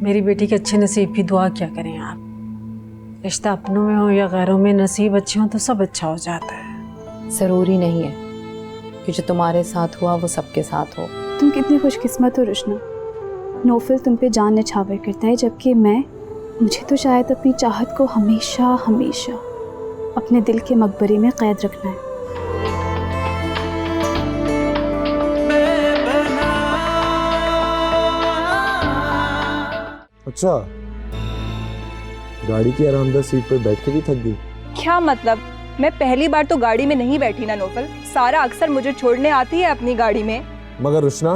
मेरी बेटी के अच्छे नसीब की दुआ क्या करें आप। रिश्ता अपनों में हो या गैरों में, नसीब अच्छे हो तो सब अच्छा हो जाता है। ज़रूरी नहीं है कि जो तुम्हारे साथ हुआ वो सबके साथ हो। तुम कितनी खुशकिस्मत हो रुशना। नौफल तुम पे जान निछावर करता है, जबकि मुझे तो शायद अपनी चाहत को हमेशा हमेशा अपने दिल के मकबरे में कैद रखना है। अच्छा, गाड़ी की आरामदायक सीट पर बैठ के भी थक गई? क्या मतलब? मैं पहली बार तो गाड़ी में नहीं बैठी ना नौफल। सारा अक्सर मुझे छोड़ने आती है अपनी गाड़ी में। मगर रुशना,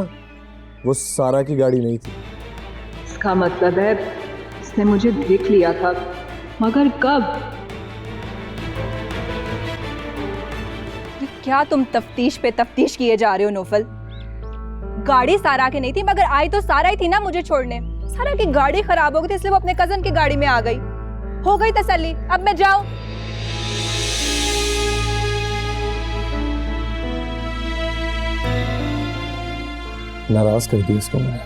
वो सारा की गाड़ी नहीं थी। इसका मतलब है इसने मुझे देख लिया था, मगर कब? क्या तुम तफ्तीश पे तफ्तीश किए जा रहे हो नौफल? गाड़ी सारा की नहीं थी, मगर आई तो सारा ही थी ना मुझे छोड़ने। सारा की गाड़ी खराब हो गई थी, इसलिए वो अपने कजन की गाड़ी में आ गई। हो गई तसल्ली, अब मैं जाऊं? नाराज कर दी इसको मैंने।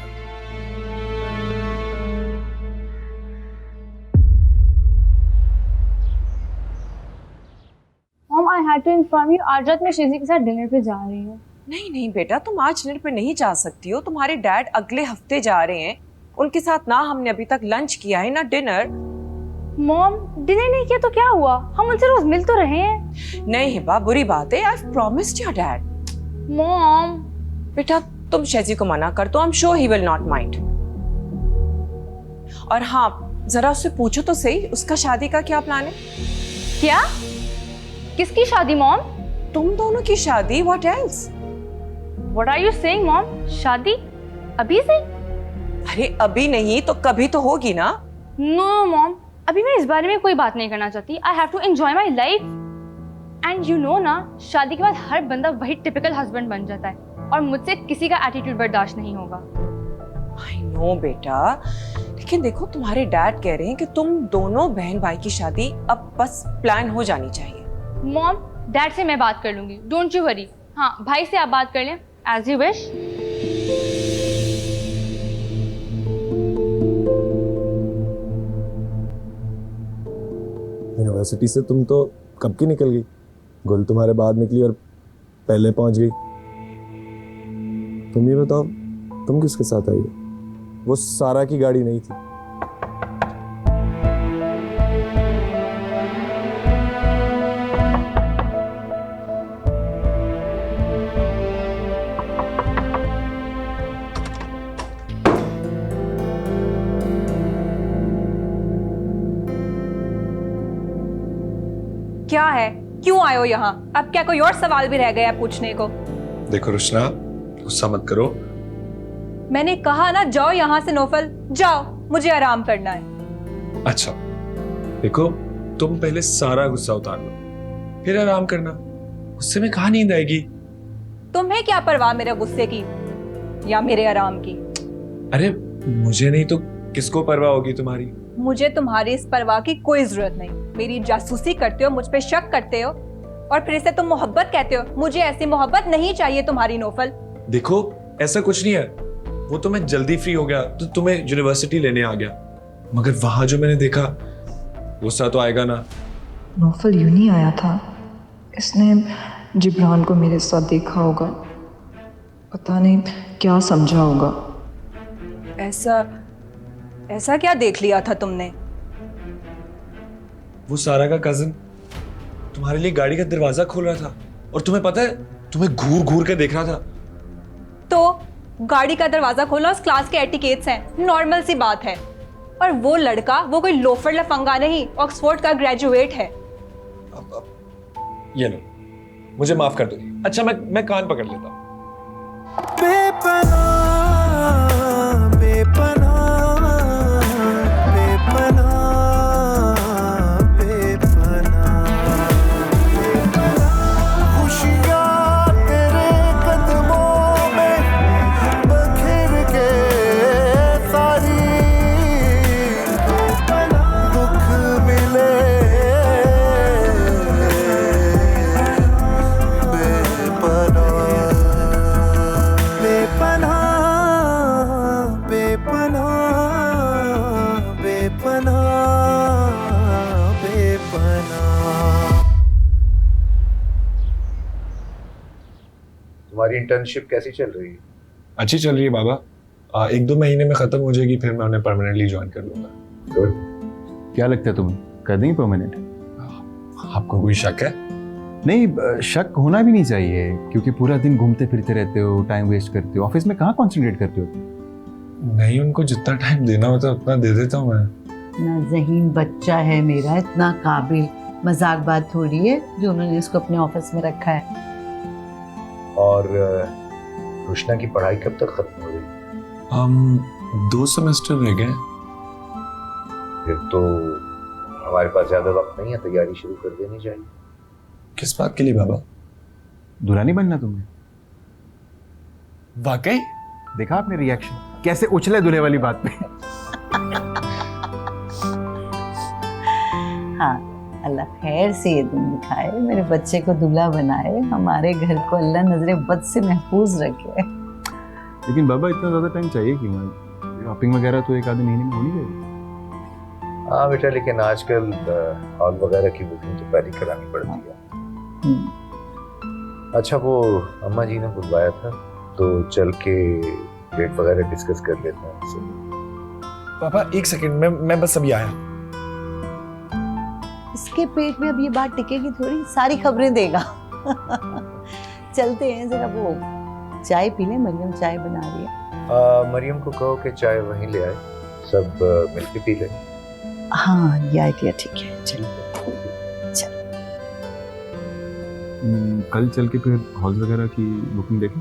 Mom, I had to inform you, आज रात मैं शेजी के साथ डिनर पे जा रही हूँ। नहीं नहीं बेटा, तुम आज डिनर पे नहीं जा सकती हो। तुम्हारे डैड अगले हफ्ते जा रहे हैं। उनके साथ ना हमने अभी तक लंच किया है ना डिनर। मॉम, डिनर नहीं किया तो क्या हुआ? हम उनसे रोज मिल तो रहे हैं। नहीं हिबा, बुरी बात है। आई प्रॉमिस्ड योर डैड। मॉम बेटा, तुम शेजी को मना कर दो। I am sure he will not mind. और हाँ, जरा उससे पूछो तो सही, उसका शादी का क्या प्लान है? क्या? किसकी शादी मॉम? तुम दोनों की शादी। What else? What are you saying mom? शादी अभी से? अरे अभी नहीं तो कभी तो होगी ना। नो मॉम, अभी मैं इस बारे में कोई बात नहीं करना चाहती। I have to enjoy my life. And you know ना, शादी के बाद हर बंदा वही टिपिकल हस्बैंड बन जाता है, और मुझसे किसी का एटीट्यूड बर्दाश्त नहीं होगा। आई नो बेटा, लेकिन देखो तुम्हारे डैड कह रहे हैं कि तुम दोनों बहन भाई की शादी अब बस प्लान हो जानी चाहिए। मॉम, डैड से मैं बात कर लूंगी, डोंट यू वरी। हाँ, भाई से आप बात कर लें, एज यू विश। यूनिवर्सिटी से तुम तो कब की निकल गई? गुल तुम्हारे बाद निकली और पहले पहुंच गई। तुम ये बताओ, तुम किसके साथ आई हो? वो सारा की गाड़ी नहीं थी। क्या है? क्यों आए हो यहाँ? अब क्या कोई और सवाल भी रह गया पूछने को? देखो रुशना, गुस्सा मत करो। मैंने कहा ना, जाओ यहाँ से नौफल, जाओ, मुझे आराम करना है। अच्छा देखो, तुम पहले सारा गुस्सा उतार लो, फिर आराम करना। गुस्से में कहाँ नींद आएगी? तुम्हें क्या परवाह मेरे गुस्से की या मेरे आराम की? अरे मुझे नहीं तो किसको परवाह होगी तुम्हारी? मुझे तुम्हारी इस परवाह की कोई जरूरत नहीं। मेरी जासूसी करते हो, मुझ पे शक करते हो, और फिर इसे तुम मोहब्बत कहते हो। मुझे ऐसी मोहब्बत नहीं चाहिए तुम्हारी नौफल। देखो ऐसा कुछ नहीं है, वो तो मैं जल्दी फ्री हो गया तो तुम्हें यूनिवर्सिटी लेने आ गया, मगर वहां जो मैंने देखा, गुस्सा तो आएगा ना। नौफल यूं नहीं आया था, इसने जिब्रान को मेरे साथ देखा होगा, पता नहीं क्या समझा होगा। ऐसा क्या देख लिया था तुमने? वो सारा का कजन तुम्हारे लिए गाड़ी का दरवाजा खोल रहा था, और तुम्हें पता है, तुम्हें घूर घूर के देख रहा था। तो गाड़ी का दरवाजा खोलना उस क्लास के एटिकेट्स हैं, नॉर्मल सी बात है। और वो लड़का, वो कोई लोफर लफंगा नहीं, ऑक्सफोर्ड का ग्रेजुएट है। ये लो, मुझे माफ कर दो। अच्छा मैं कान पकड़ लेता हूँ। इंटर्नशिप कैसी चल रही है? अच्छी चल रही है बाबा। 1-2 महीने में खत्म हो जाएगी, फिर मैं उन्हें परमानेंटली ज्वाइन कर लूंगा। गुड। क्या लगता है तुम्हें, कर देंगे परमानेंट? आपको कोई शक है? नहीं, शक होना भी नहीं चाहिए, क्योंकि पूरा दिन घूमते फिरते रहते हो, टाइम वेस्ट करते हो, ऑफिस में कहाँ कॉन्सेंट्रेट करते हो? नहीं, उनको जितना टाइम देना होता है उतना दे देता हूँ मैं। ना ज़हीन बच्चा है मेरा, इतना काबिल, मजाक बात थोड़ी है जो उन्होंने इसको अपने ऑफिस में रखा है। और रुशना की पढ़ाई कब तक खत्म हो रही? 2 सेमेस्टर रह गए। फिर तो हमारे पास ज्यादा वक्त नहीं है, तैयारी शुरू कर देनी चाहिए। किस बात के लिए बाबा? दुल्हन बनना तुमने? वाकई? देखा आपने रिएक्शन कैसे उछले दूल्हे वाली बात पे। हाँ, अल्लाह खैर से ये दिन दिखाए, मेरे बच्चे को दूल्हा बनाए, हमारे घर को अल्लाह नजरे बद से महफूज रखे। लेकिन बाबा इतना ज्यादा टाइम चाहिए क्यों? शॉपिंग वगैरह तो 1 आधे महीने में होनी चाहिए। हाँ बेटा, लेकिन आजकल हॉल वगैरह की बुकिंग तो पहले करानी पड़ती है। अच्छा, वो अम्मा जी ने बुलवाया था, तो चल के डेट वगैरह डिस्कस कर लेते हैं उनसे। पापा 1 सेकंड, मैं बस अभी आया। इसके पेट में अब ये बात टिकेगी थोड़ी, सारी खबरें देगा। चलते हैं जरा, वो चाय पी ले, मरियम चाय बना रही है। मरियम को कहो कि चाय वहीं ले आए, सब मिलके पी ले। हाँ, ये आइडिया ठीक है, चलिए। कल चल के फिर हॉल्स वगैरह की बुकिंग देखें।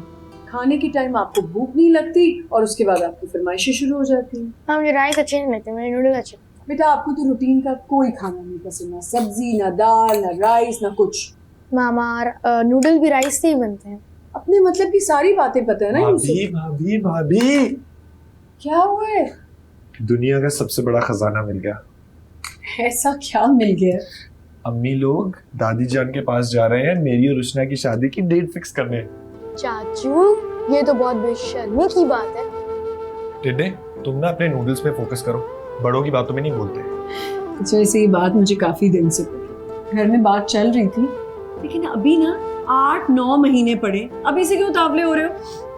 खाने के टाइम आपको भूख नहीं लगती और उसके बाद आपकी फरमाइशें शुरू हो जाती हैं। हाँ, मुझे राइस अच्छे नहीं लगते, मेरे नूडल्स अच्छे। बेटा, आपको तो रूटीन का कोई खाना नहीं पसंद, ना सब्जी, ना दाल, ना राइस, ना कुछ। मामा, नूडल भी राइस से ही बनते हैं। अपने मतलब की सारी बातें पता है ना भाभी भाभी भाभी, क्या हुआ है? दुनिया का सबसे बड़ा खजाना मिल गया। ऐसा क्या मिल गया? अम्मी लोग दादी जान के पास जा रहे हैं मेरी और रुशना की शादी की डेट फिक्स करने। चाचू, ये तो बहुत बेशर्मी की बात है। टिड्डे, तुम ना अपने नूडल्स पे फोकस करो, बड़ों की बातों में नहीं बोलते। अच्छा, वैसे ये बात मुझे काफी दिन से पड़ी, घर में बात चल रही थी, लेकिन अभी ना 8-9 महीने पड़े, अभी से क्यों तावले हो रहे हो?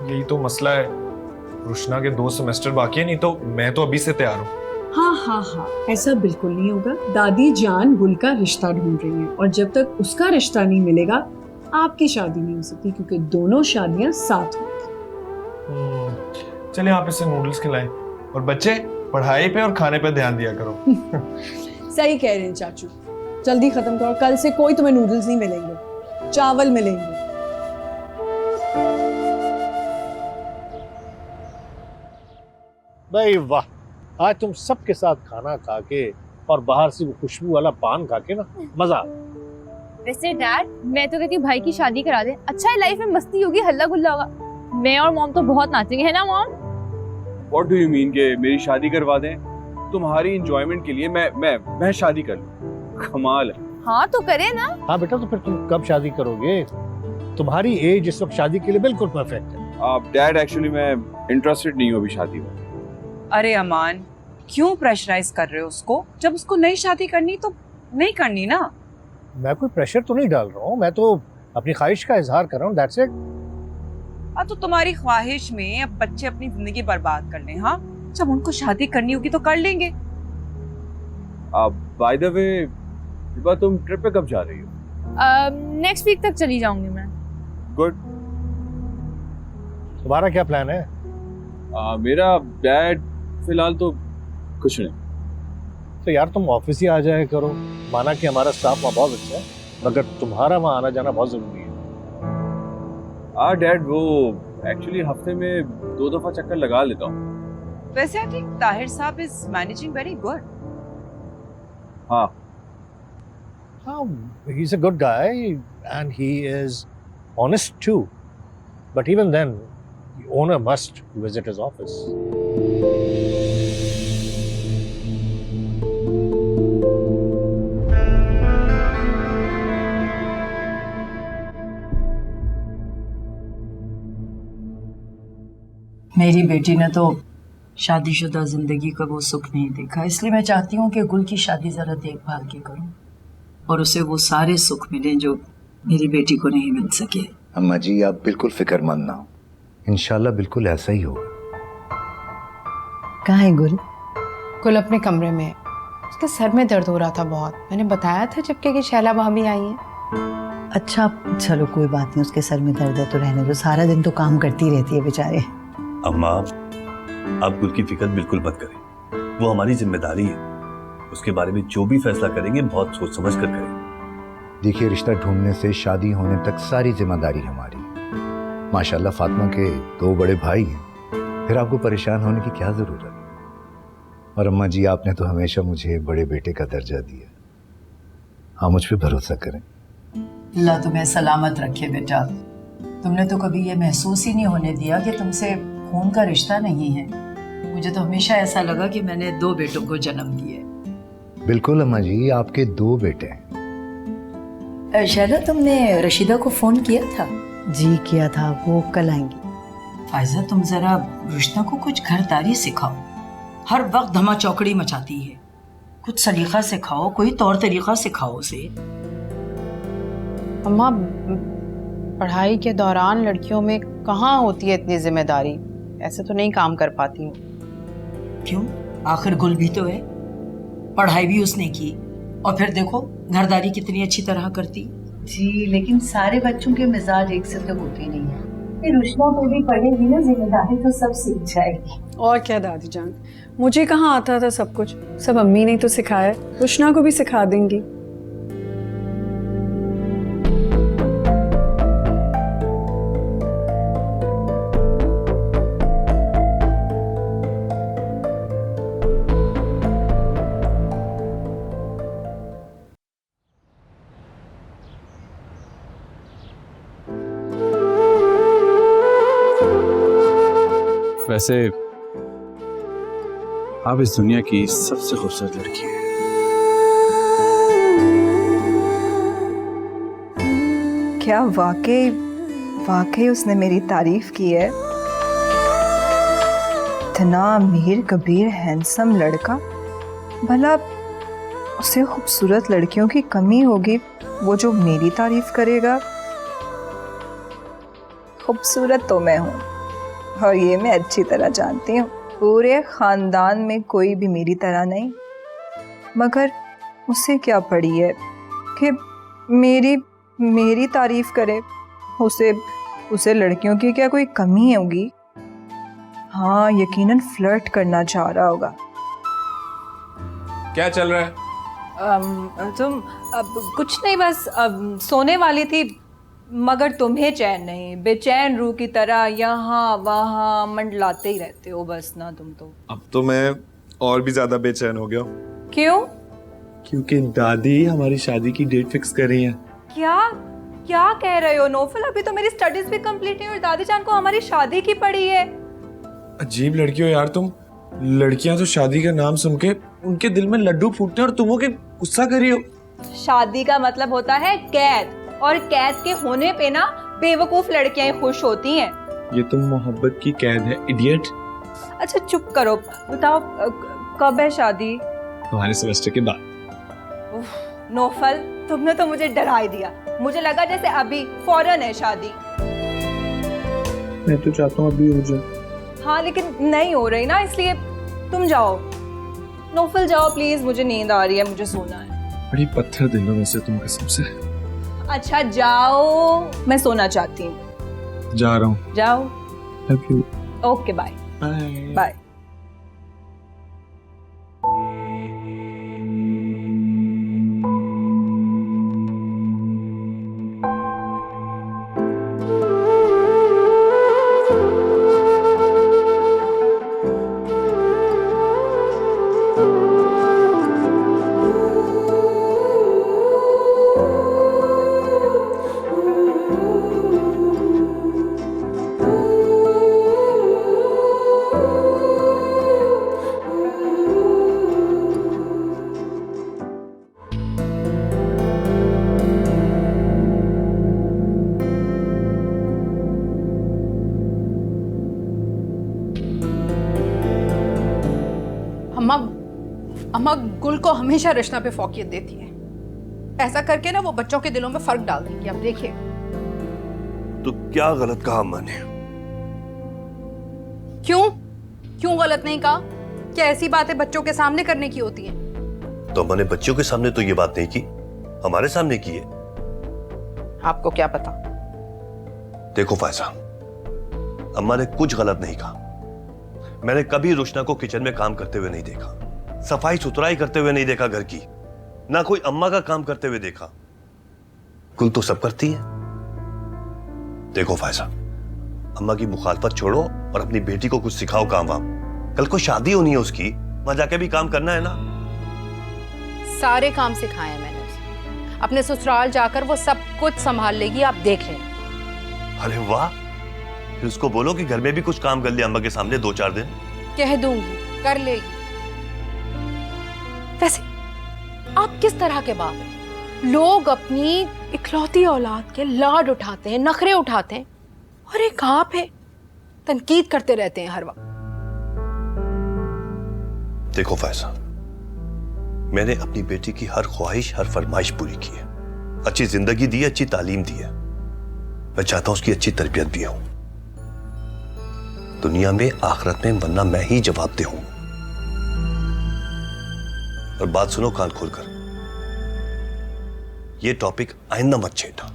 यही तो मसला है, रुशना के 2 सेमेस्टर बाकी है, नहीं तो मैं तो अभी से तैयार हूँ। हाँ हाँ हाँ, ऐसा बिल्कुल नहीं होगा। दादी जान गुल का रिश्ता ढूंढ रही है, और जब तक उसका रिश्ता नहीं मिलेगा आपकी शादी नहीं हो सकती, क्योंकि दोनों शादियां साथ होंगी। चलिए आप इसे नूडल्स खिलाएं, और बच्चे पढ़ाई पे और खाने पे ध्यान दिया करो। सही कह रहे हैं चाचू, जल्दी खत्म करो, कल से कोई तुम्हें नूडल्स नहीं मिलेंगे, चावल मिलेंगे। भाई वाह, आज तुम सबके साथ खाना खा के और बाहर से वो खुशबू वाला पान खा के ना मजा। वैसे डैड, मैं तो कहती हूँ भाई की शादी करा दे, अच्छा है, लाइफ में मस्ती होगी, हल्ला गुल्ला होगा। मैं और मॉम तो बहुत नाचेंगे, है ना mom? What do you mean कि मेरी शादी करवा दें? तुम्हारी एंजॉयमेंट के लिए मैं शादी कर लूं? कमाल है। हाँ तो करे ना। हाँ बेटा, तो फिर तुम कब शादी करोगे? तुम्हारी एज इस वक्त शादी के लिए बिल्कुल परफेक्ट है। डैड, एक्चुअली मैं इंटरेस्टेड नहीं हूँ अभी शादी में। अरे अमान, क्यों प्रेशराइज कर रहे हो उसको? जब उसको नई शादी करनी तो नहीं करनी ना। मैं कोई प्रेशर तो नहीं डाल रहा हूँ, मैं तो अपनी ख्वाहिश का इजहार कर रहा हूँ, दैट्स इट। तो तुम्हारी ख्वाहिश में अब बच्चे अपनी जिंदगी बर्बाद कर लें? हाँ, जब उनको शादी करनी होगी तो कर लेंगे। बाय द वे, तुम ट्रिप पे कब जा रही हो? नेक्स्ट वीक तक चली जाऊंगी मैं। गुड। तुम्हारा क्या प्लान है? मेरा डैड फिलहाल तो कुछ नहीं। तो यार तुम ऑफिस ही आ जाया करो, माना कि हमारा स्टाफ वहाँ बहुत अच्छा है, मगर तुम्हारा वहाँ आना जाना बहुत जरूरी है। डैड, वो एक्चुअली हफ्ते में 2 दफा चक्कर लगा लेता हूँ। वैसे आई थिंक ताहिर साहब इज मैनेजिंग वेरी गुड। हाँ, he is a good guy and he is honest too, but even then the owner must visit his office. मेरी बेटी ने तो शादीशुदा जिंदगी का वो सुख नहीं देखा, इसलिए मैं चाहती हूँ कि गुल की शादी जरा देखभाल के करूँ और उसे वो सारे सुख मिले जो मेरी बेटी को नहीं मिल सके। अम्मा जी आप बिल्कुल फिक्रमंद ना हो, इंशाल्लाह बिल्कुल ऐसा ही होगा। कहाँ है गुल? गुल अपने कमरे में है। उसके सर में दर्द हो रहा था बहुत। मैंने बताया था जबकि कि शैला भाभी आई हैं। अच्छा चलो कोई बात नहीं, उसके सर में दर्द है तो रहने दो, सारा दिन तो काम करती रहती है बेचारे। अम्मा आप गुल की फिक्र बिल्कुल मत करें, वो हमारी जिम्मेदारी है। उसके बारे में जो भी फैसला करेंगे बहुत सोच समझ कर करेंगे। देखिए रिश्ता ढूंढने से शादी होने तक सारी जिम्मेदारी हमारी है। माशाल्लाह फातिमा के 2 बड़े भाई हैं, फिर आपको परेशान होने की क्या जरूरत है। और अम्मा जी आपने तो हमेशा मुझे बड़े बेटे का दर्जा दिया, आप मुझ पे भरोसा करें। अल्लाह तुम्हें सलामत रखे बेटा। तुमने तो कभी ये महसूस ही नहीं होने दिया कि तुमसे खून का रिश्ता नहीं है। मुझे तो हमेशा ऐसा लगा कि मैंने 2 बेटों को जन्म दिया। बिल्कुल अम्मा जी, आपके 2 बेटे हैं। शैला तुमने रशीदा को फोन किया था? जी किया था, वो कल आएंगी। फायजा तुम जरा रुश्ता को कुछ घरदारी सिखाओ, हर वक्त धमा चौकड़ी मचाती है। कुछ सलीका सिखाओ, कोई तौर तरीका सिखाओ उसे। अम्मा पढ़ाई के दौरान लड़कियों में कहाँ होती है इतनी जिम्मेदारी, ऐसे तो नहीं काम कर पाती हूँ। क्यों, आखिर गुल भी तो है, पढ़ाई भी उसने की और फिर देखो घरदारी कितनी अच्छी तरह करती। जी लेकिन सारे बच्चों के मिजाज एक से तो होते नहीं है। फिर रुश्ना को भी पढ़ेगी ना, जिम्मेदारी तो सब सीख जाएगी। और क्या दादी जान, मुझे कहाँ आता था सब कुछ, सब अम्मी ने तो सिखाया, रुशना को भी सिखा देंगी। वैसे आप इस दुनिया की सबसे खूबसूरत लड़की हैं। क्या वाकई उसने मेरी तारीफ की है? इतना अमीर कबीर हैंडसम लड़का, भला उसे खूबसूरत लड़कियों की कमी होगी वो जो मेरी तारीफ करेगा? खूबसूरत तो मैं हूँ और ये मैं अच्छी तरह जानती हूँ। पूरे खानदान में कोई भी मेरी तरह नहीं, मगर उसे क्या पड़ी है कि मेरी तारीफ करे? उसे लड़कियों की क्या कोई कमी होगी? हाँ यकीनन फ्लर्ट करना चाह रहा होगा। क्या चल रहा है? तुम अब कुछ नहीं, बस अब सोने वाली थी, मगर तुम्हें चैन नहीं, बेचैन रूह की तरह यहाँ वहाँ मंडलाते ही रहते हो बस ना तुम तो। अब तो मैं और भी ज्यादा बेचैन हो गया। क्यों? क्योंकि दादी हमारी शादी की डेट फिक्स कर रही हैं। क्या कह रहे हो नौफल? अभी तो मेरी स्टडीज भी कंप्लीट नहीं और दादी जान को हमारी शादी की पड़ी है। अजीब लड़की हो यार तुम। लड़कियां तो शादी का नाम सुन के उनके दिल में लड्डू फूटते हैं और तुम हो के गुस्सा कर रही हो। शादी का मतलब होता है कैद, और कैद के होने पे ना बेवकूफ लड़कियां खुश होती हैं। ये तुम मोहब्बत की कैद है, इडियट। अच्छा चुप करो, बताओ कब है शादी? तुम्हारे सेमेस्टर के बाद। नौफल तुमने तो मुझे डरा ही दिया, मुझे लगा जैसे अभी फौरन है शादी। मैं तो चाहता हूँ अभी हो जाए। हाँ लेकिन नहीं हो रही ना, इसलिए तुम जाओ। नौफल जाओ प्लीज, मुझे नींद आ रही है, मुझे सोना है। बड़ी पत्थर दिल हो वैसे तुम कसम से। अच्छा जाओ, मैं सोना चाहती हूँ। जा रहा हूँ। जाओ। Love you. Okay bye. Bye. अम्मा गुल को हमेशा रिश्ता पे फौकियत देती है। ऐसा करके ना वो बच्चों के दिलों में फर्क डाल देंगी। अब देखिए। तो क्या गलत कहा अम्मा ने? क्यों क्यों गलत नहीं कहा? क्या ऐसी बातें बच्चों के सामने करने की होती हैं? तो अम्मा ने बच्चों के सामने तो ये बात नहीं की, हमारे सामने की है। आपको क्या पता? देखो फायजा, अम्मा ने कुछ गलत नहीं कहा। मैंने कभी रुशना को किचन में काम करते हुए नहीं देखा, सफाई सुथराई करते हुए नहीं देखा घर की, ना कोई अम्मा का काम करते हुए देखा। कुल तो सब करती है। देखो फायजा, अम्मा की मुखालफत छोड़ो और अपनी बेटी को कुछ सिखाओ काम वाम। कल को शादी होनी है उसकी, वहां जाके भी काम करना है ना। सारे काम सिखाए हैं मैंने उसे। अपने ससुराल जाकर वो सब कुछ संभाल लेगी, आप देख लेना। अरे वाह, फिर उसको बोलो कि घर में भी कुछ काम कर लिया अम्मा के सामने 2-4 दिन। कह दूंगी, कर लेगी। वैसे आप किस तरह के बाप हैं? लोग अपनी इकलौती औलाद के लाड उठाते हैं, नखरे उठाते हैं, और एक आप है तनकीद करते रहते हैं हर वक्त। देखो फैजा, मैंने अपनी बेटी की हर ख्वाहिश, हर फरमाइश पूरी की है। अच्छी जिंदगी दी है, अच्छी तालीम दी है। मैं चाहता हूं उसकी अच्छी तरबियत भी हो। दुनिया में, आखिरत में, वरना मैं ही जवाबदेह हूं। और बात सुनो कान खोलकर, यह टॉपिक आइंदा मत छेड़ना,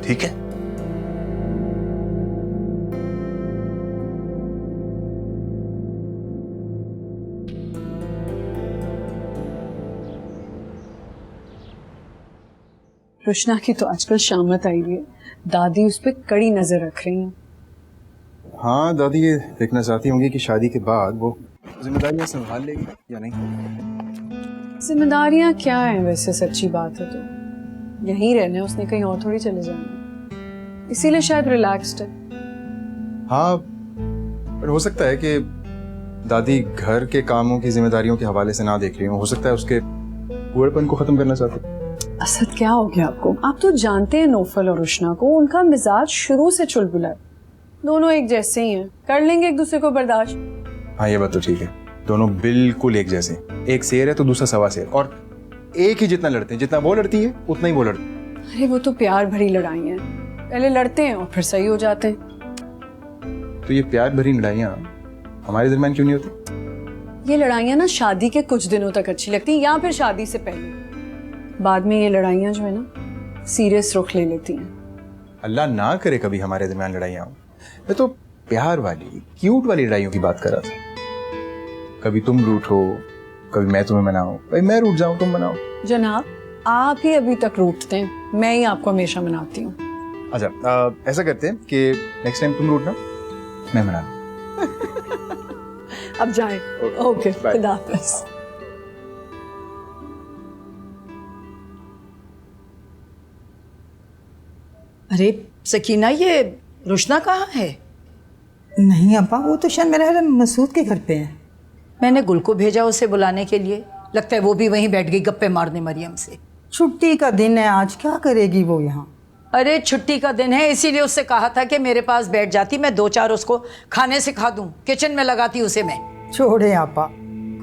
ठीक है? रुशना की तो आजकल शामत आई हुई है, दादी उस पर कड़ी नजर रख रही हैं। हाँ, दादी ये देखना चाहती होंगी कि शादी के बाद वो जिम्मेदारियां संभाल लेगी या नहीं। जिम्मेदारियां क्या हैं वैसे, सच्ची बात है तो यहीं रहना है, उसने कहीं और थोड़ी चले जाना, इसीलिए शायद रिलैक्स्ड है। हाँ, पर हो सकता है कि दादी घर के कामों की जिम्मेदारियों के हवाले से ना देख रही हो सकता है उसके बूढ़ेपन को खत्म करना चाहती। असद, क्या हो गया आपको? आप तो जानते हैं नौफल और रुशना को, उनका मिजाज शुरू से चुलबुला है। दोनों एक जैसे ही हैं, कर लेंगे एक दूसरे को बर्दाश्त। हाँ, ये बात तो ठीक है, दोनों बिल्कुल एक जैसे। एक शेर है तो दूसरा सवा शेर, और एक ही जितना लड़ते हैं, जितना वो लड़ती है उतना ही वो लड़ते हैं। अरे वो तो प्यार भरी लड़ाई हैं, पहले लड़ते हैं और फिर सही हो जाते हैं। तो ये प्यार भरी लड़ाइयाँ हमारे दरमियान क्यों नहीं होती? ये लड़ाइयाँ ना शादी के कुछ दिनों तक अच्छी लगती हैं, या फिर शादी से पहले। बाद में ये लड़ाइयाँ जो है ना, सीरियस रुख ले लेती हैं। अल्लाह ना करे कभी हमारे दरमियान लड़ाइयाँ हो। मैं तो प्यार वाली, क्यूट वाली लड़ाइयों की बात कर रहा था। कभी तुम रूठो, कभी मैं तुम्हें मनाऊं, कभी मैं रूठ जाऊं तुम मनाओ। जनाब, आप ही अभी तक रूठते हैं, मैं ही आपको हमेशा मनाती हूँ। अच्छा, ऐसा करते हैं कि नेक्स्ट टाइम तुम रूठना, मैं मना। अब जाए। ओके, खुदा हाफिज़। अरे सकीना, ये रुशना कहाँ है? नहीं अब्बा, वो तो शायद मेरे ख्याल में मसूद के घर पे है। मैंने गुल को भेजा उसे बुलाने के लिए, लगता है वो भी वहीं बैठ गई गप्पे मारने मरियम से। छुट्टी का दिन है आज, क्या करेगी वो यहाँ? अरे छुट्टी का दिन है, इसीलिए उससे कहा था कि मेरे पास बैठ जाती, मैं 2-4 उसको खाने सिखा दूं, किचन में लगाती उसे मैं। छोड़े आपा,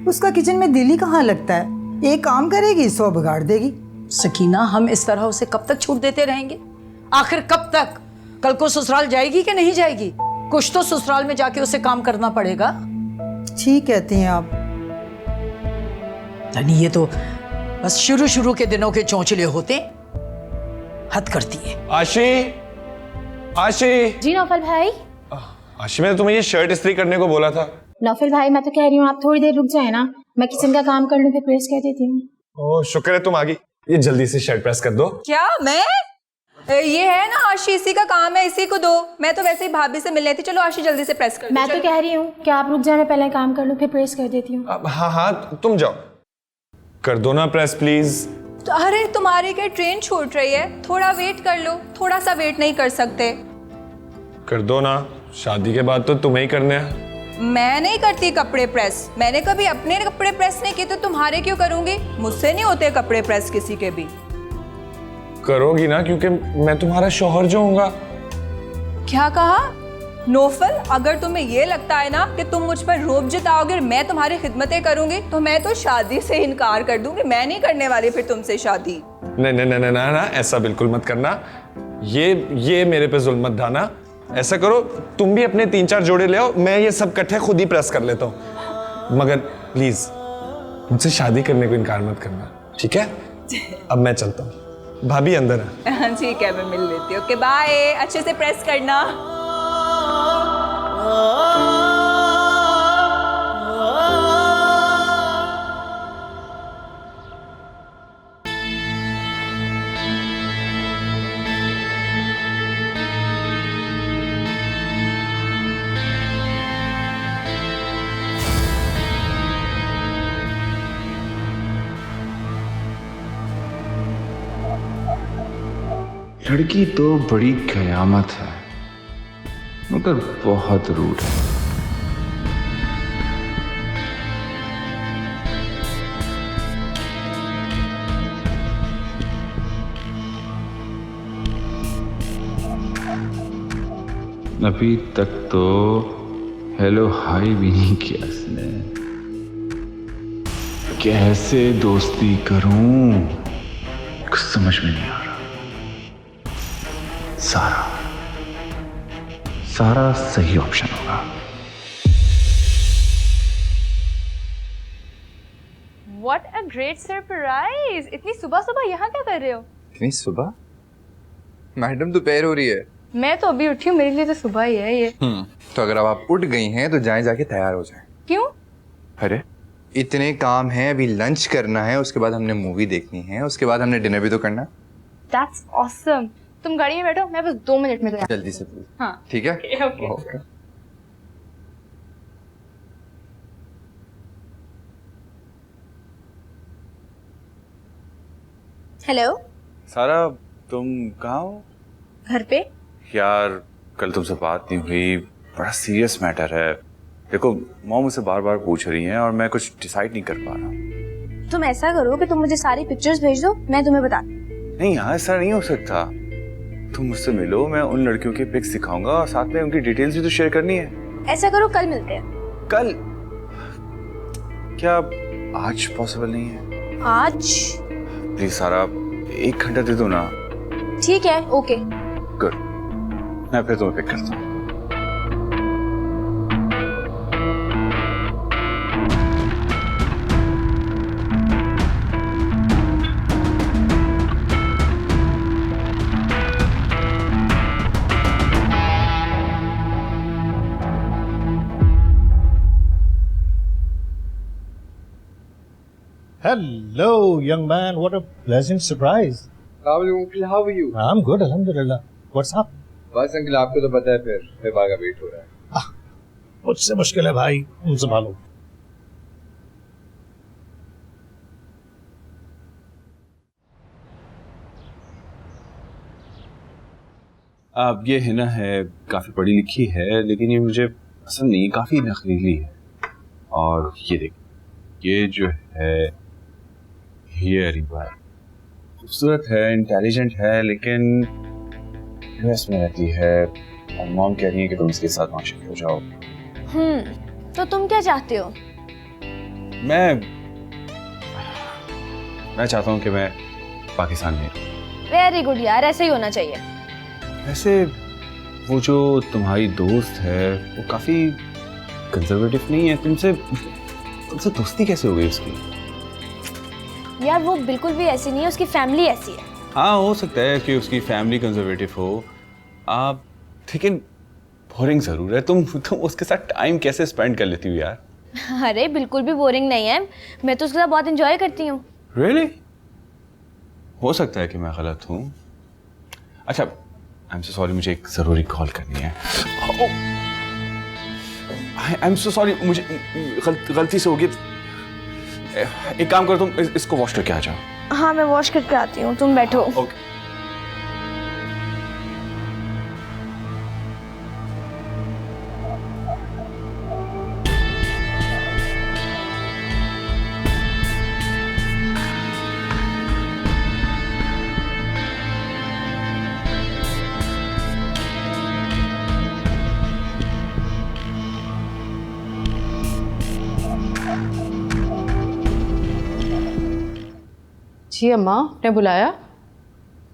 उसका किचन में दिल ही कहाँ लगता है? एक काम करेगी 100 बिगाड़ देगी। सकीना, हम इस तरह उसे कब तक छूट देते रहेंगे? आखिर कब तक? कल को ससुराल जाएगी कि नहीं जाएगी? कुछ तो ससुराल में जाके उसे काम करना पड़ेगा। ठीक कहती हैं आप। यानी ये तो बस शुरू के दिनों के चौंचले होते, हद करती है। आशी, आशी। जी नौफल भाई। आशी, मैंने तुम्हें ये शर्ट इस्त्री करने को बोला था। नौफल भाई, मैं तो कह रही हूँ आप थोड़ी देर रुक जाए ना, मैं किचन का काम कर लूँ, फिर प्रेस कर देती हूँ। ओह, शुक्र है तुम आ गई। ये जल्दी से शर्ट प्रेस कर दो। क्या मैं? ये है ना आशी, इसी का काम है, इसी को दो। मैं तो वैसे ही भाभी से मिलने थी। चलो आशी जल्दी से प्रेस कर दो। मैं तो कह रही हूँ कि आप रुक जाए, मैं पहले काम कर लूँ, फिर प्रेस कर देती हूँ। हाँ हाँ, तुम जाओ, कर दो ना प्रेस प्लीज। तो अरे तुम्हारी क्या ट्रेन छूट रही है? थोड़ा वेट कर लो। थोड़ा सा वेट नहीं कर सकते? कर दो ना, शादी के बाद तो तुम्हें ही करने हैं। मैं नहीं करती कपड़े प्रेस, मैंने कभी अपने कपड़े प्रेस नहीं किए, तो तुम्हारे क्यों करूंगी? मुझसे नहीं होते कपड़े प्रेस किसी के भी। करोगी ना, क्योंकि मैं तुम्हारा शौहर जो हूँगा। क्या कहा? नौफल, अगर तुम्हें ये लगता है ना कि तुम मुझ पर रोब जताओगे और मैं तुम्हारी खिदमतें करूंगी, तो मैं तो शादी से इनकार कर दूंगी। मैं नहीं करने वाली फिर तुमसे शादी। नहीं नहीं नहीं नहीं ना, ऐसा बिल्कुल मत करना। ये मेरे पे जुल्म मत ढाना। ऐसा करो तुम भी अपने 3-4 जोड़े ले आओ, मैं ये सब इकट्ठे खुद ही प्रेस कर लेता हूँ। मगर प्लीज मुझसे शादी करने को इनकार मत करना, ठीक है? अब मैं चलता हूँ, भाभी अंदर है। ठीक है, मैं मिल लेती हूँ। ओके बाय, अच्छे से प्रेस करना। लड़की तो बड़ी कयामत है, मगर बहुत रूड है। अभी तक तो हेलो हाय भी नहीं किया इसने। कैसे दोस्ती करूं कुछ समझ में नहीं आ रहा। सारा सही ऑप्शन होगा। What a great surprise! इतनी सुबह सुबह यहाँ क्या कर रहे हो? इतनी सुबह? मैडम दोपहर हो रही है। मैं तो अभी उठी हूँ, मेरे लिए तो सुबह ही है ये। तो अगर अब आप उठ गई हैं तो जाके तैयार हो जाएं। क्यों? अरे इतने काम हैं, अभी लंच करना है, उसके बाद हमने मूवी देखनी है, उसके बाद हमने डिनर भी तो करना। That's awesome! तुम गाड़ी में बैठो, मैं बस 2 मिनट में तैयार। जल्दी से प्लीज। हाँ ठीक है। ओके। हेलो सारा, तुम कहाँ हो? घर पे। यार कल तुमसे बात नहीं हुई, बड़ा सीरियस मैटर है। देखो मॉम मुझसे बार बार पूछ रही हैं और मैं कुछ डिसाइड नहीं कर पा रहा। तुम ऐसा करो कि तुम मुझे सारी पिक्चर्स भेज दो, मैं तुम्हें बता। नहीं यार, ऐसा नहीं हो सकता। तुम मुझसे मिलो, मैं उन लड़कियों के पिक्स दिखाऊंगा और साथ में उनकी डिटेल्स भी तो शेयर करनी है। ऐसा करो कल मिलते हैं। कल? क्या आज पॉसिबल नहीं है? आज? प्लीज सारा, 1 घंटा दे दो ना। ठीक है, ओके। गुड, मैं फिर तुम्हें पिक करता हूँ। Hello, young man. What a pleasant surprise. How are you, uncle? How are you? I'm good, alhamdulillah. What's up? बस अंकल, आपको तो पता है फिर का वेट हो रहा है। मुझसे मुश्किल है भाई, तुम संभालो। अब ये हिना है, काफी पढ़ी लिखी है, लेकिन ये मुझे पसंद नहीं, काफी नखरीली है। और ये देख, ये जो है ये रिवा खूबसूरत है, इंटेलिजेंट है, लेकिन यूएस में रहती है और मॉम कह रही है कि तुम इसके साथ माशिक हो जाओ। तो तुम क्या चाहते हो? मैं चाहता हूँ कि मैं पाकिस्तान में रहूं। वेरी गुड यार, ऐसे ही होना चाहिए। वैसे वो जो तुम्हारी दोस्त है वो काफी कंजर्वेटिव नहीं है, तुमसे दोस्ती कैसे हो गई उसकी? यार वो बिल्कुल भी ऐसी नहीं है, उसकी फैमिली ऐसी है। हाँ, हो सकता है कि उसकी फैमिली कंजर्वेटिव हो, आप लेकिन बोरिंग जरूर है। तुम उसके साथ टाइम कैसे स्पेंड कर लेती हो यार? अरे बिल्कुल भी बोरिंग नहीं है, मैं तो उसके साथ बहुत एंजॉय करती हूँ। Really? हो सकता है कि मैं गलत हूँ। अच्छा, आई एम सो सॉरी, मुझे एक जरूरी कॉल करनी है। आई एम सो सॉरी, मुझे गलती से हो गई। एक काम करो, तुम इसको वॉश करके आ जाओ। हाँ मैं वॉश करके आती हूँ, तुम बैठो। ओके। जी अम्मा, ने बुलाया?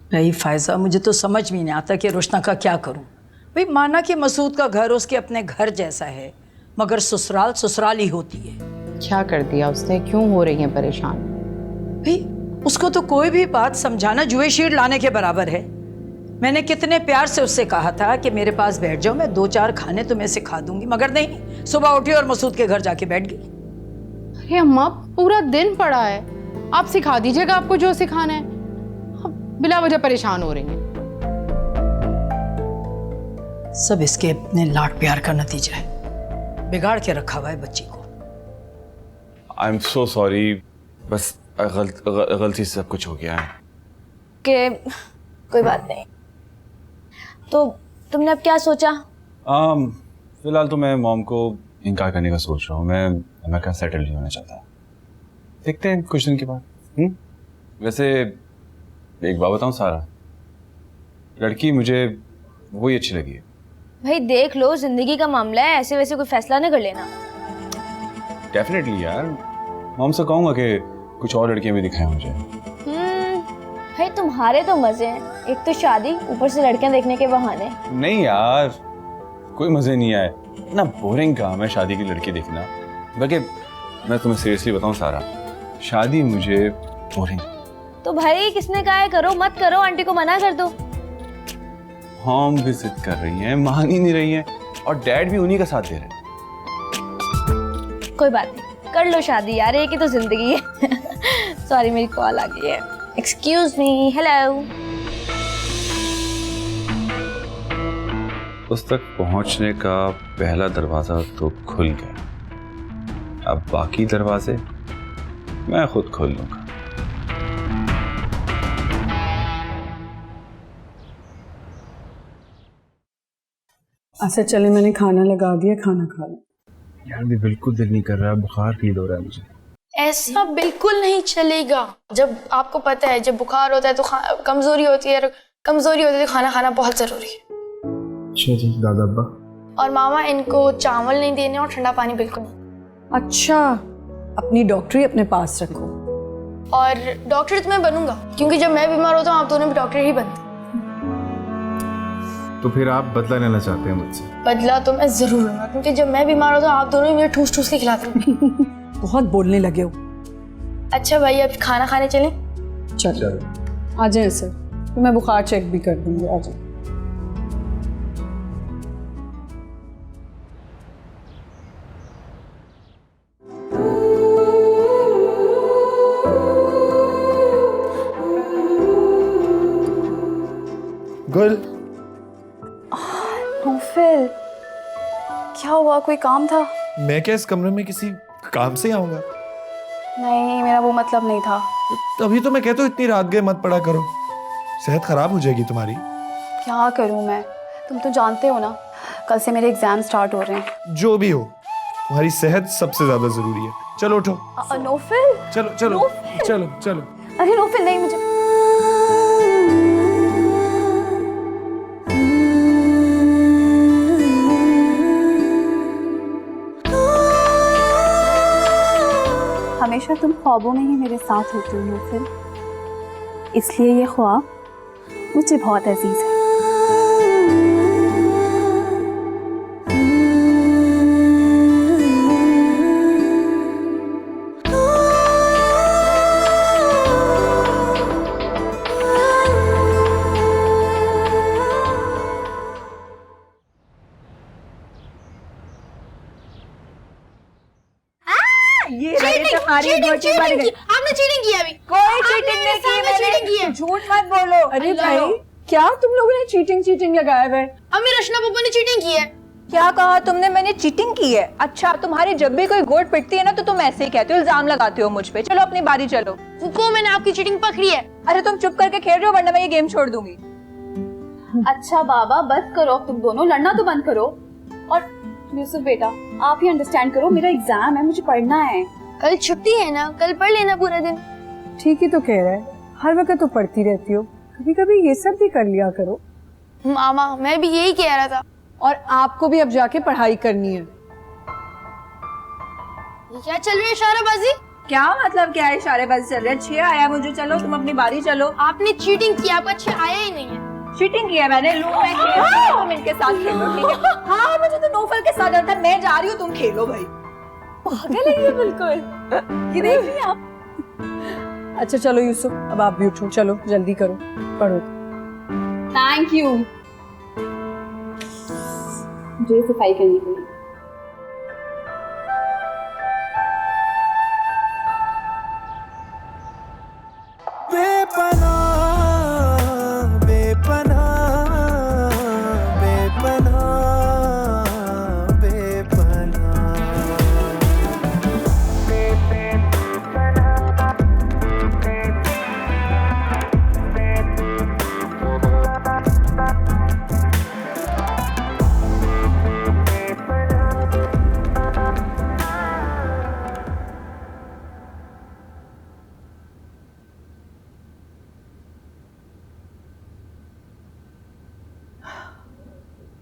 भाई फायजा, मुझे तो समझ में नहीं आता कि रोशना का क्या करूं। भाई माना कि मसूद का घर उसके अपने घर जैसा है, मगर ससुराल ससुराल ही होती है। क्या कर दिया उसने, क्यों हो रही है परेशान? भाई उसको तो कोई भी बात समझाना जुए शीट लाने के बराबर है। मैंने कितने प्यार से उससे कहा था कि मेरे पास बैठ जाओ, मैं 2-4 खाने तुम्हें सिखा दूंगी, मगर नहीं, सुबह उठी और मसूद के घर जाके बैठ गई। अरे अम्मा, पूरा दिन पड़ा है, आप सिखा दीजिएगा आपको जो सिखाना है। आप बिला वजह परेशान हो रही हैं। सब इसके अपने लाड प्यार का नतीजा है, बिगाड़ के रखा हुआ है बच्ची को। आई एम सो सॉरी, बस गलती से सब कुछ हो गया है। कि कोई बात नहीं। तो तुमने अब क्या सोचा? फिलहाल तो मैं मॉम को इनकार करने का सोच रहा हूँ। मैं अमेरिका सेटल नहीं होना चाहता। देखते हैं कुछ दिन के बाद। वैसे एक बात बताऊँ सारा, लड़की मुझे वही अच्छी लगी है। भाई देख लो, जिंदगी का मामला है, ऐसे वैसे कोई फैसला न कर लेना। डेफिनेटली यार, मॉम से कहूँगा कि कुछ और लड़कियां भी दिखाएं मुझे। भाई तुम्हारे तो मजे हैं, एक तो शादी, ऊपर से लड़कियां देखने के बहाने। नहीं यार, कोई मजे नहीं आए। इतना बोरिंग काम है शादी की लड़की देखना। बल्कि मैं तुम्हें सीरियसली बताऊं सारा, शादी मुझे बोरिंग। तो भाई किसने कहा है करो मत करो, आंटी को मना कर दो। हम भी जिद कर रही हैं, मान ही नहीं रही हैं, और डैड भी उन्हीं का साथ दे रहे हैं। कोई बात नहीं, कर लो शादी यार, एक ही तो जिंदगी है। सॉरी मेरी कॉल आ गई है। Excuse me, hello. उस तक पहुंचने का पहला दरवाजा तो खुल गया, अब बाकी दरवाजे मैं खुद खोल लूंगा। अच्छा चले, मैंने खाना लगा दिया, खाना खा लो। यार भी बिल्कुल दिल नहीं कर रहा, बुखार फील हो रहा है मुझे। ऐसा बिल्कुल नहीं चलेगा। जब आपको पता है जब बुखार होता है तो कमजोरी होती है, कमजोरी होती है तो खाना खाना बहुत जरूरी है। अच्छा जी, दादा अब्बा और मामा, इनको चावल नहीं देने और ठंडा पानी बिल्कुल नहीं। अच्छा, अपनी डॉक्टरी अपने पास रखो। और डॉक्टर तो मैं बनूंगा, क्योंकि जब मैं बीमार होता हूँ आप दोनों भी डॉक्टर ही बनते। तो फिर आप बदला लेना चाहते हैं मुझसे? बदला तो मैं जरूर लूंगा, क्योंकि जब मैं बीमार होता हूँ आप दोनों ही मुझे ठूस ठूस के खिलाते हो। बहुत बोलने लगे हो। अच्छा भाई, अब खाना खाने चलें? चलो आ जाए सर, तो मैं बुखार चेक भी कर दूंगी। आ जाए। गुल, नौफल, क्या हुआ? कोई काम था? मैं क्या इस कमरे में किसी काम से आऊंगा? नहीं, मेरा वो मतलब नहीं था। अभी तो मैं कहता हूँ इतनी रात गए मत पड़ा करो, सेहत खराब हो जाएगी तुम्हारी। क्या करूं मैं, तुम तो जानते हो ना, कल से मेरे एग्जाम स्टार्ट हो रहे हैं। जो भी हो, तुम्हारी सेहत सबसे ज्यादा जरूरी है। चलो उठो। नौफल, चलो चलो चलो चलो। अरे नौफल नहीं, मुझे हमेशा तुम ख्वाबों में ही मेरे साथ होती हो फिर, इसलिए ये ख्वाब मुझे बहुत अजीज है। आपने चीटिंग की अभी? कोई चीटिंग नहीं की, चीटिंग की है। झूठ मत बोलो। अरे भाई, क्या तुम लोगों ने चीटिंग लगाया हुआ है? अम्मी, रचना पप्पा ने चीटिंग की है। क्या कहा तुमने? मैंने चीटिंग की है? अच्छा, तुम्हारी जब भी कोई गोट पिटती है ना तो तुम ऐसे ही कहते हो, इल्जाम लगाते हो मुझ पे। चलो अपनी बारी चलो। को मैंने आपकी चीटिंग पकड़ी है। अरे तुम चुप करके खेल रहे हो, वरना मैं ये गेम छोड़ दूंगी। अच्छा बाबा, बस करो तुम दोनों, लड़ना तो बंद करो। और यूसुफ बेटा, आप ही अंडरस्टैंड करो, मेरा एग्जाम है, मुझे पढ़ना है। कल छुट्टी है ना, कल पढ़ लेना पूरा दिन। ठीक ही तो कह रहा है, हर वक्त तो पढ़ती रहती हो, कभी कभी ये सब भी कर लिया करो। मामा, मैं भी यही कह रहा था। और आपको भी अब जाके पढ़ाई करनी है। ये क्या चल रही है इशाराबाजी? क्या मतलब क्या है? इशारे बस चल रहे हैं। 6 आया मुझे, चलो तुम अपनी बारी चलो। आपने चीटिंग किया, आपका 6 आया ही नहीं है। चीटिंग किया मैंने? लो मैं खेल रही हूं, तुम इनके साथ खेलो, ठीक है? हाँ मुझे तो नौफल के साथ डर था, मैं जा रही हूँ, तुम खेलो भाई। पागल है ये बिल्कुल। ये देख रही हैं आप? अच्छा चलो यूसुफ, अब आप भी उठो, चलो जल्दी करो, पढ़ो। Thank you. मुझे सफाई करनी पड़ी। बेपनाह बेपनाह बेपनाह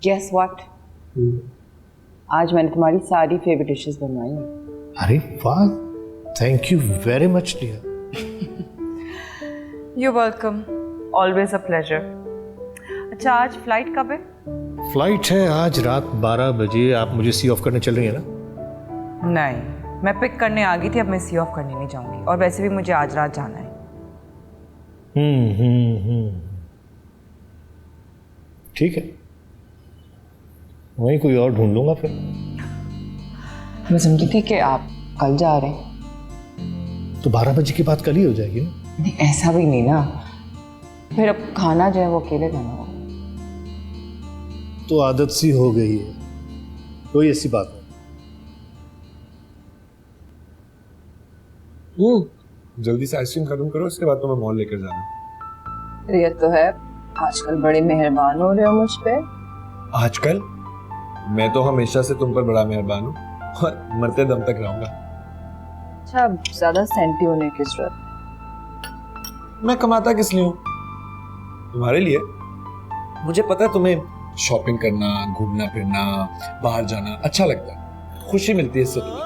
Guess what? आज मैंने तुम्हारी सारी फेवरेट डिशेस बनवाई हैं। अरे वाह, thank you very much dear. You're welcome. Always a pleasure. अच्छा आज फ्लाइट कब है? फ्लाइट है आज रात 12 बजे। आप मुझे सी ऑफ करने चल रही हैं ना? नहीं, मैं पिक करने आ गई थी, अब मैं सी ऑफ करने नहीं जाऊंगी। और वैसे भी मुझे आज रात जाना है। ठीक है, वहीं कोई और ढूंढ लूंगा फिर। मैं समझी थी कि आप कल जा रहे हैं। तो 12 बजे की बात कल ही हो जाएगी ना? नहीं ऐसा भी नहीं ना, फिर अब खाना जो है वो अकेले खाना होगा। तो आदत सी हो गई है, कोई ऐसी बात नहीं। जल्दी से आइसक्रीम खत्म करो, उसके बाद तो मैं मॉल लेकर जाना। ये तो है, आजकल बड़े मेहरबान हो रहे हो मुझ पे। आजकल? मैं तो हमेशा से तुम पर बड़ा मेहरबान हूँ और मरते दम तक रहूंगा। अच्छा, ज्यादा सेंटी होने की जरूरत। मैं कमाता किस लिए हूँ? तुम्हारे लिए। मुझे पता है तुम्हें शॉपिंग करना, घूमना फिरना, बाहर जाना अच्छा लगता है, खुशी मिलती है इससे तुम्हें,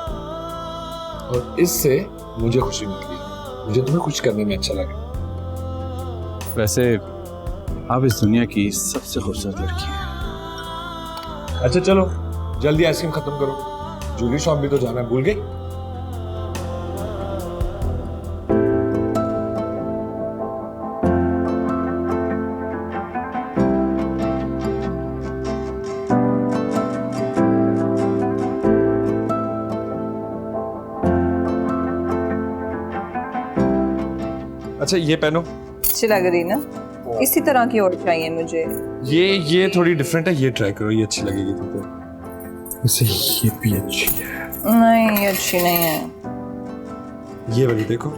और इससे मुझे खुशी मिलती है। मुझे तुम्हें खुश करने में अच्छा लगा। वैसे आप इस दुनिया की सबसे खूबसूरत लड़की हैं। अच्छा चलो जल्दी आइसक्रीम खत्म करो, ज्वेलरी शॉप भी तो जाना है, भूल गई? अच्छा ये पहनो। अच्छी लग रही ना? इसी तरह की और चाहिए मुझे। ये थोड़ी डिफरेंट है, ये ट्राई करो, ये अच्छी लगेगी तुमको। वैसे ये भी अच्छी है। नहीं ये अच्छी नहीं है। ये वाली देखो।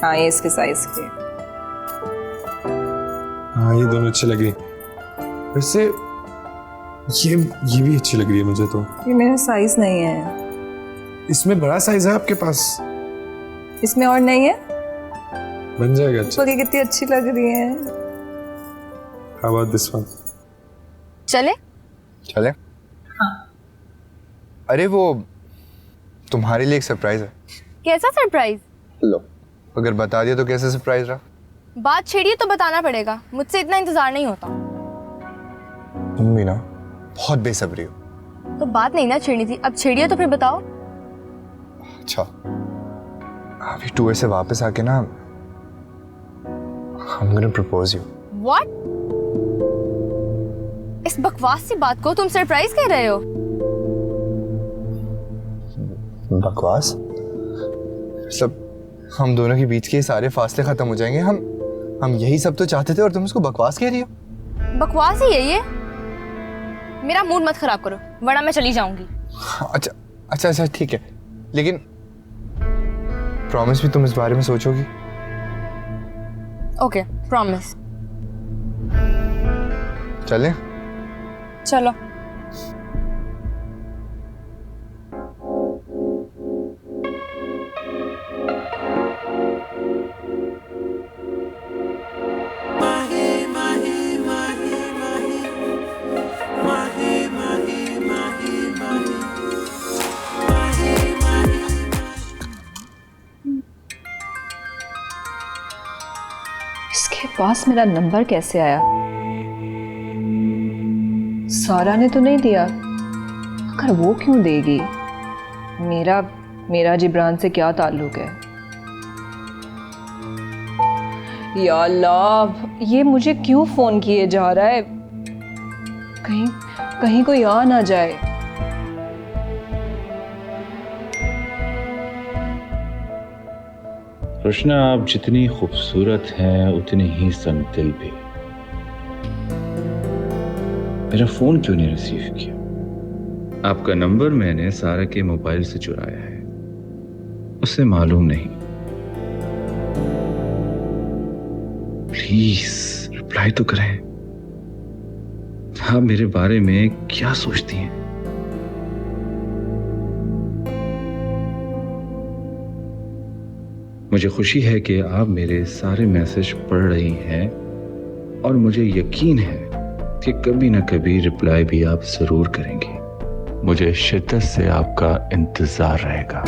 हाँ ये इसके साइज की। हाँ ये दोनों अच्छी लग रही। वैसे ये भी अच्छी लग रही है मुझे तो। ये मेरा साइज नहीं है। इसमें बड़ा साइज है आपके पास? इसमें और नहीं है? बन जाएगा। अच्छा कितनी अच्छी लग रही है। How about this one? चले? चले? हाँ। अरे वो तुम्हारे लिए एक सरप्राइज है। कैसा सरप्राइज? लो, अगर बता दिया तो कैसे सरप्राइज रहा? बात छेड़िए तो बताना पड़ेगा, मुझसे इतना इंतजार नहीं होता। तुम भी ना बहुत बेसब्री हो। तो बात नहीं ना छेड़नी थी, अब छेड़िए तो फिर बताओ। अच्छा, अभी टूर से वापस आके ना I'm gonna propose you. What? इस बकवास सी बात को तुम सरप्राइज कह रहे हो? बकवास? सब हम दोनों के बीच के सारे फासले खत्म हो जाएंगे। हम यही सब तो चाहते थे और तुम इसको बकवास कह रही हो। बकवास ही है ये। मेरा मूड मत खराब करो वरना मैं चली जाऊंगी। अच्छा ठीक है, लेकिन प्रॉमिस भी तुम इस बारे में सोचोगी? Okay promise. चलें? चलो। पास मेरा नंबर कैसे आया? सारा ने तो नहीं दिया, मगर वो क्यों देगी? मेरा जिब्रान से क्या ताल्लुक है? या अल्लाह, ये मुझे क्यों फोन किए जा रहा है? कहीं कोई आ ना जाए। रोशना, आप जितनी खूबसूरत हैं उतनी ही संगदिल भी। मेरा फोन क्यों नहीं रिसीव किया? आपका नंबर मैंने सारा के मोबाइल से चुराया है, उसे मालूम नहीं। प्लीज रिप्लाई तो करें। आप मेरे बारे में क्या सोचती हैं? मुझे खुशी है कि आप मेरे सारे मैसेज पढ़ रही हैं और मुझे यकीन है कि कभी ना कभी रिप्लाई भी आप जरूर करेंगी। मुझे शिद्दत से आपका इंतजार रहेगा।